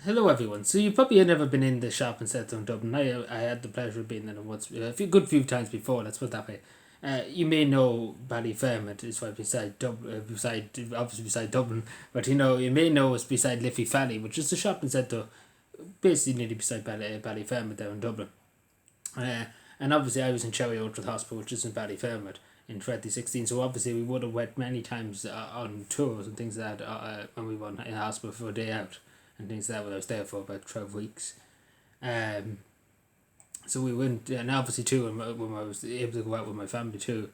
Hello everyone. So you probably had never been in the shopping centre in Dublin. I had the pleasure of being in it once, good few times before. Let's put it that way. You may know Ballyfermot is right beside beside Dublin, but you may know it's beside Liffey Valley, which is the shopping centre, basically nearly beside Ballyfermot there in Dublin. Uh, and obviously I was in Cherry Orchard Hospital, which is in Ballyfermot in 2016. So obviously we would have went many times on tours and things like that when we went in hospital for a day out and things like that. When I was there for about 12 weeks. So we went, and obviously too, when I was able to go out with my family too,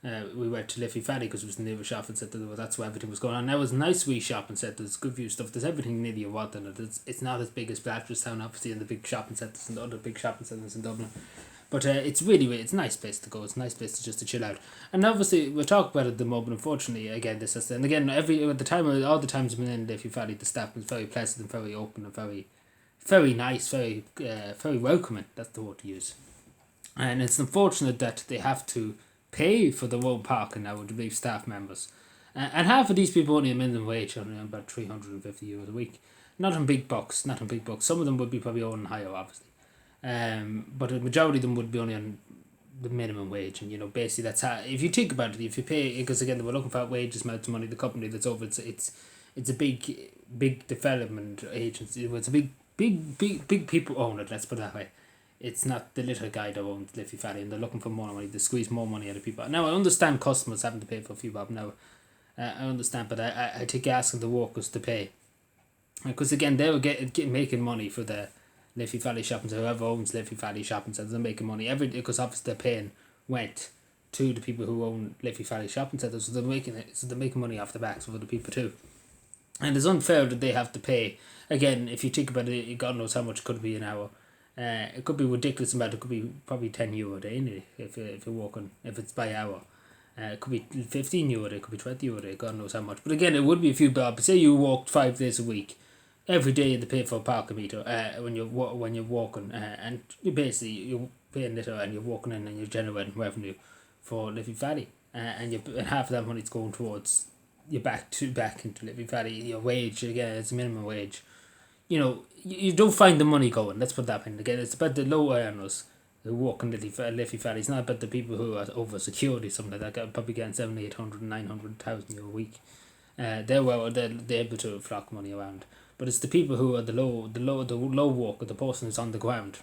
we went to Liffey Valley because it was the neighbour shopping centre. That's where everything was going on. Now it was a nice wee shopping centre. There's good view stuff. There's everything nearly you want in it. It's not as big as Blatcherstown, obviously, and the big shopping centres and the other big shopping centres in Dublin. But it's really, it's a nice place to go. It's a nice place to just to chill out. And obviously we'll talk about it at the moment. Unfortunately, again, this is, and again, all the times I've been in Liffey Valley, the staff was very pleasant and very open and very nice, very welcoming. That's the word to use. And it's unfortunate that they have to pay for their own parking now with the big staff members. And half of these people only a minimum wage on about €350 a week. Not in big bucks, not in big bucks. Some of them would be probably on higher, obviously. But the majority of them would be only on the minimum wage, and basically that's how. If you think about it, if you pay, because again they were looking for wages amounts of money. The company that's over, it's a big development agency. It's a big people own it. Let's put it that way. It's not the little guy that owns Liffey Valley, and they're looking for more money. They squeeze more money out of people. Now I understand customers having to pay for a few bob. Now, I understand, but I think asking the workers to pay, because again they were making money for the Liffey Valley Shopping Centre. Whoever owns Liffey Valley Shopping Centre, they're making money because obviously they're paying rent to the people who own Liffey Valley Shopping Centre, so they're making money off the backs of other people too. And it's unfair that they have to pay. Again, if you think about it, God knows how much it could be an hour. It could be ridiculous amount. It could be probably €10 a day if you're working, if it's by hour. It could be €15 a day, it could be €20 a day, God knows how much. But again, it would be a few bob. Say you walked 5 days a week, every day you pay for a parking meter when you're walking, and you're paying little and you're walking in and you're generating revenue for Liffey Valley, and half of that money's going towards you back into Liffey Valley. Your wage again, it's a minimum wage. You don't find the money going. Let's put that in again. It's about the low earners who work in Liffey Valley. It's not about the people who are over security, something like that, probably getting 700, 800, 900,000 a week. They're able to flock money around. But it's the people who are the low worker, the person who's on the ground.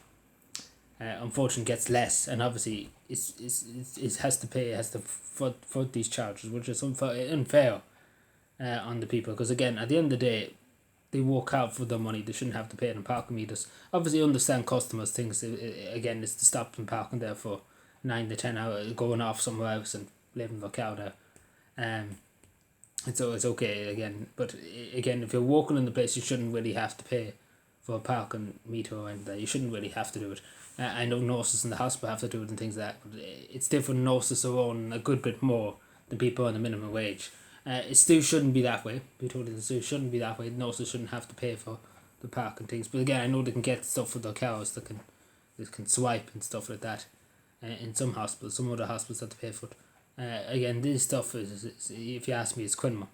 Unfortunately, gets less, and obviously it has to foot these charges, which is unfair on the people. Because again, at the end of the day, they work out for their money. They shouldn't have to pay on parking meters. Obviously, understand customers thinks again it's to stop them parking there for 9 to 10 hours, going off somewhere else and leaving their car there. It's okay again, but again, if you're walking in the place, you shouldn't really have to pay for a parking meter, and you shouldn't really have to do it. I know nurses in the hospital have to do it and things like that, but it's different. Nurses are on a good bit more than people on the minimum wage. It still shouldn't be that way. Be totally, it still shouldn't be that way. Nurses shouldn't have to pay for the parking things. But again, I know they can get stuff for their cars. They can swipe and stuff like that. In some hospitals, some other hospitals have to pay for it. Again, this stuff is, if you ask me, it's criminal.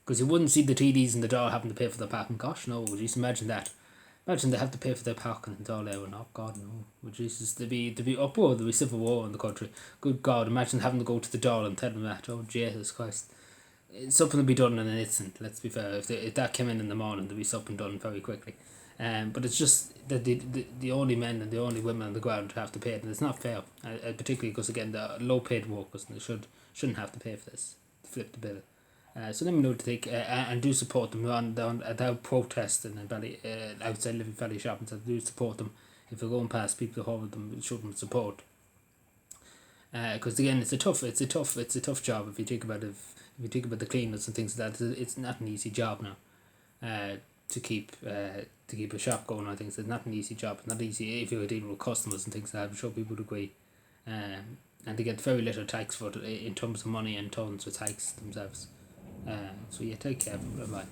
Because you wouldn't see the TDs in the door having to pay for their parking. Gosh, no, would you just imagine that? Imagine they have to pay for their parking and all that. Oh, God, no. Would Jesus, there'd be uproar, there'd be civil war in the country. Good God, imagine having to go to the door and tell them that. Oh, Jesus Christ. It's something to be done in an instant, let's be fair. If that came in the morning, there'd be something done very quickly. But it's just that the only men and the only women on the ground have to pay it, and it's not fair. Particularly because again, the low paid workers, and they shouldn't have to pay for this. To flip the bill. So let me know what to think, and do support them at protesting and outside Liffey Valley Shopping Centre. Do support them if you're going past people who hold them. Show them support. Because again, it's a tough job if you think about it. If you think about the cleaners and things like that, it's not an easy job now. To keep a shop going on things, it's not an easy job. It's not easy if you're dealing with customers and things like that. I'm sure people would agree. And they get very little tax for it in terms of money and tons of tax themselves. So yeah, take care. Bye bye.